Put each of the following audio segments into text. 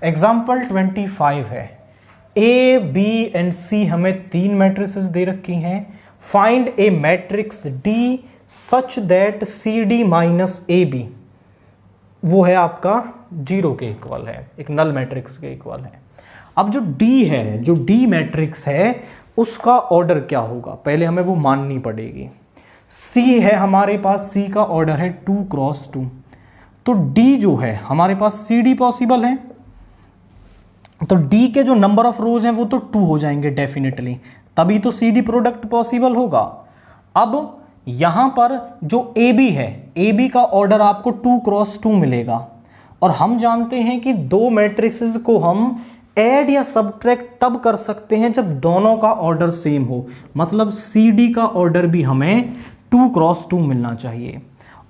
Example 25 है, A B and सी हमें 3 matrices दे रखी हैं। Find a matrix D such that C D minus A B वो है आपका 0 के इक्वल है, एक नल मैट्रिक्स के इक्वल है। अब जो डी है, जो डी मैट्रिक्स है, उसका ऑर्डर क्या होगा, पहले हमें वो माननी पड़ेगी। सी है हमारे पास, सी का ऑर्डर है 2 क्रॉस 2, तो डी जो है हमारे पास सी डी पॉसिबल है, तो डी के जो नंबर ऑफ रोज हैं वो तो 2 हो जाएंगे डेफिनेटली, तभी तो सी डी प्रोडक्ट पॉसिबल होगा। अब यहां पर जो ए बी है, ए बी का ऑर्डर आपको 2 क्रॉस 2 मिलेगा, और हम जानते हैं कि दो मैट्रिक्सेस को हम ऐड या सब्ट्रैक्ट तब कर सकते हैं जब दोनों का ऑर्डर सेम हो, मतलब सी डी का ऑर्डर भी हमें 2 क्रॉस 2 मिलना चाहिए,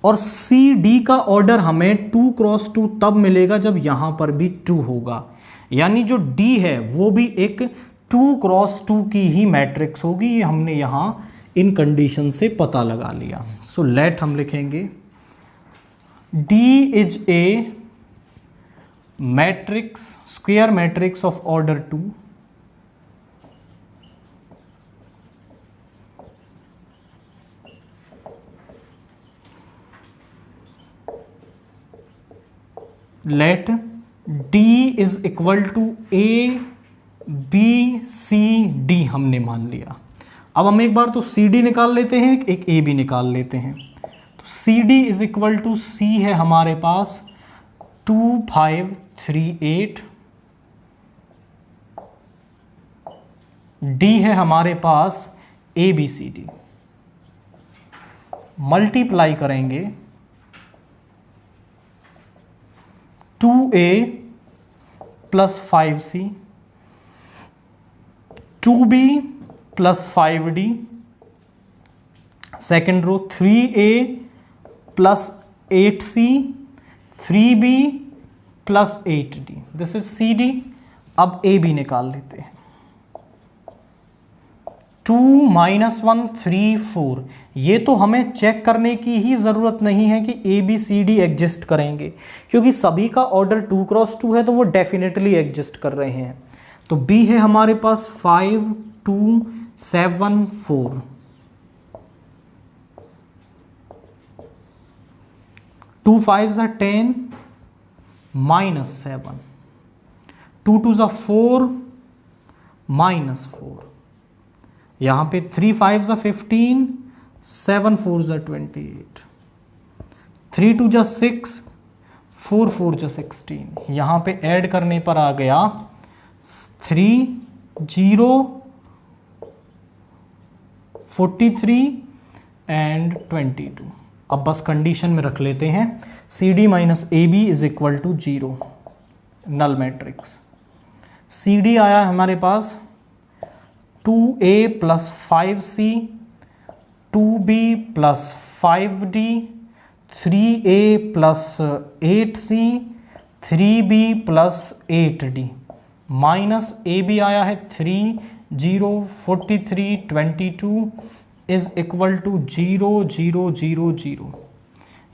और सी डी का ऑर्डर हमें 2 क्रॉस 2 तब मिलेगा जब यहां पर भी 2 होगा, यानी जो डी है वो भी एक 2 क्रॉस 2 की ही मैट्रिक्स होगी। ये हमने यहां इन कंडीशन से पता लगा लिया। सो लेट हम लिखेंगे D is a matrix, square matrix of order 2 let D is equal to A B C D हमने मान लिया। अब हम एक बार तो सी डी निकाल लेते हैं, एक ए बी निकाल लेते हैं। तो C D is equal to C है हमारे पास 2 5 3 8, डी है हमारे पास A B C D, multiply करेंगे 2a plus 5c, 2b plus 5d, second row 3a plus 8c, 3b plus 8d, this is C D. अब ए बी निकाल लेते हैं, 2 -1 3 4, ये तो हमें चेक करने की ही ज़रूरत नहीं है कि A B C D exist करेंगे, क्योंकि सभी का ऑर्डर 2 क्रॉस 2 है, तो वो डेफिनेटली एग्जिस्ट कर रहे हैं। तो बी है हमारे पास 5 2 7 4, 2 5s are 10 -7, 2 2s are 4 -4, यहाँ पे 3 5s are 15, 7 4s are 28, 3 2 जा 6, 4 4 जा 16, यहाँ पे ऐड करने पर आ गया 3 0 43 एंड 22। अब बस कंडीशन में रख लेते हैं C D minus A B is equal to 0, null matrix. C D आया हमारे पास 2a plus 5c, 2b plus 5d, 3a plus 8c, 3b plus 8d, minus A B आया है 3 0 43 22 इज इक्वल टू 0 0 0 0।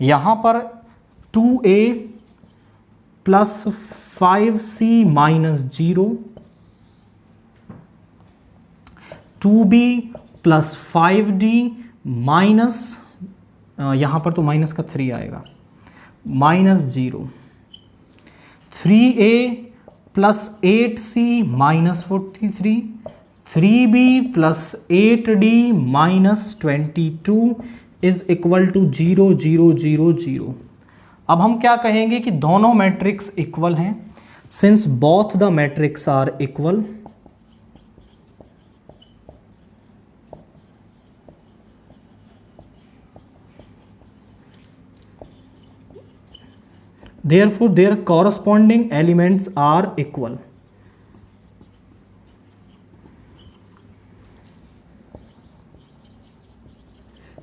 यहाँ पर 2a plus 5c minus 0, 2b plus 5d minus, यहाँ पर तो माइनस का 3 आएगा, minus 0, 3a plus 8c minus 43, 3b plus 8d minus 22 is equal to 0 0 0 0। अब हम क्या कहेंगे कि दोनों मैट्रिक्स इक्वल हैं, since both the matrix are equal, therefore their corresponding elements are equal।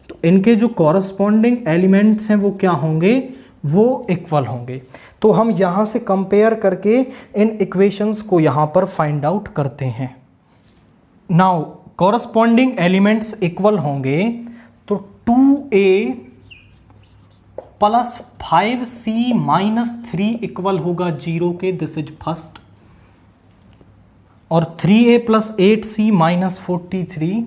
तो इनके जो कॉरस्पॉन्डिंग एलिमेंट्स हैं वो क्या होंगे, वो इक्वल होंगे। तो हम यहां से कंपेयर करके इन इक्वेशंस को यहां पर फाइंड आउट करते हैं। नाउ कॉरस्पॉन्डिंग एलिमेंट्स इक्वल होंगे तो 2a plus 5c minus 3 equal होगा 0 के, दिस इज फर्स्ट। और 3a प्लस 8c माइनस 43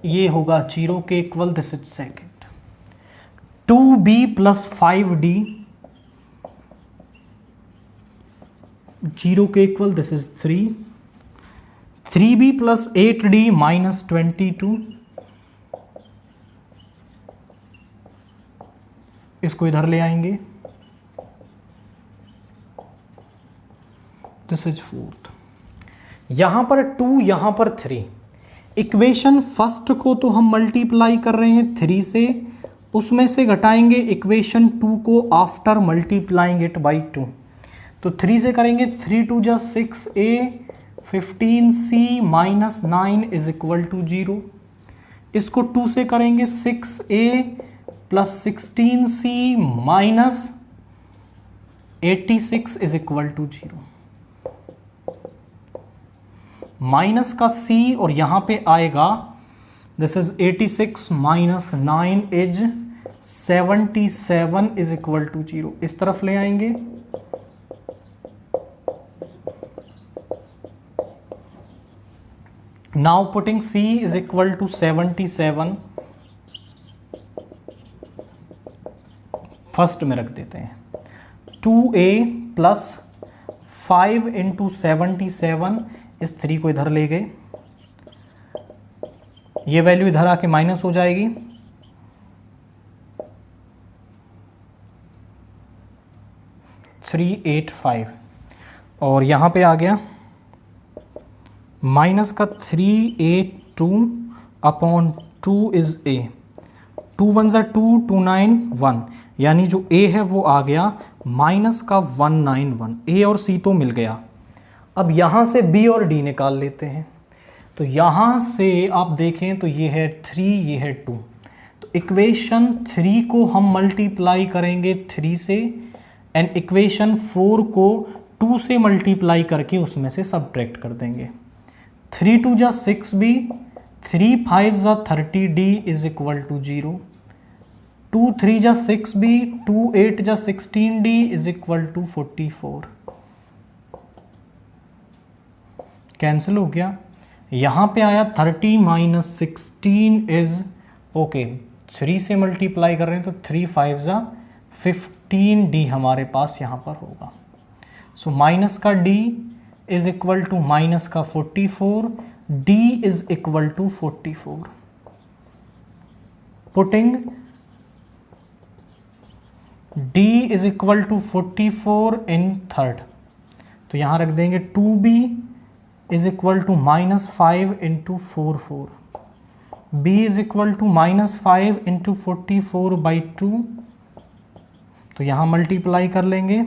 ये होगा 0 के equal, this is second. 2b plus 5d 0 के equal, this is 3। 3b plus 8d minus 22 इसको इधर ले आएंगे, दिस इज फोर्थ। यहां पर 2 यहां पर 3। इक्वेशन फर्स्ट को तो हम मल्टीप्लाई कर रहे हैं 3 से, उसमें से घटाएंगे इक्वेशन 2 को आफ्टर मल्टीप्लाइंग इट बाई 2। तो 3 से करेंगे 3 2 जा 6a 15c minus 9 is equal to 0। इसको 2 से करेंगे 6a plus 16c minus 86 is equal to 0। Minus का c और यहां पे आएगा, this is 86 minus 9 is 77 is equal to 0। इस तरफ ले आएंगे, now putting c is equal to 77 first में रख देते हैं। 2a प्लस 5 इंटू 77, इस 3 को इधर ले गए, ये वैल्यू इधर आके माइनस हो जाएगी। थ्री 8 5 और यहां पे आ गया माइनस का 382 अपॉन 2 इज a। 2 1 जा 2 2 9 1, यानी जो a है वो आ गया माइनस का 191। a और c तो मिल गया। अब यहाँ से b और d निकाल लेते हैं। तो यहाँ से आप देखें तो ये है 3, ये है 2। तो इक्वेशन 3 को हम मल्टीप्लाई करेंगे 3 से, एंड इक्वेशन 4 को 2 से मल्टीप्लाई करके उसमें से सब्ट्रैक्ट कर देंगे। 3 2 जा 6b, 3 5 जा 30d इज इक्वल टू 0। 2 3 जा 6b, 2 8 जा 16d is equal to 44। Cancel हो गया। यहाँ पे आया 30 माइनस 16 इज ओके, 3 से मल्टीप्लाई कर रहे हैं तो 3 5 जा 15d हमारे पास यहाँ पर होगा। सो माइनस का d is equal to minus का 44, d is equal to 44। Putting d is equal to 44 in third, तो यहाँ रख देंगे 2b is equal to minus 5 into 4 b is equal to minus 5 into 44 by 2। तो यहाँ multiply कर लेंगे,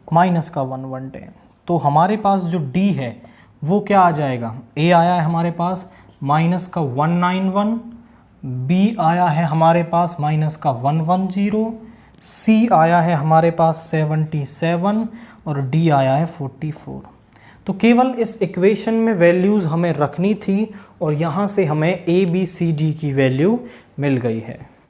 माइनस का 110। तो हमारे पास जो d है वो क्या आ जाएगा, a आया है हमारे पास माइनस का 191, b आया है हमारे पास माइनस का 110, c आया है हमारे पास 77 और d आया है 44। तो केवल इस इक्वेशन में वैल्यूज़ हमें रखनी थी और यहाँ से हमें a b c d की वैल्यू मिल गई है।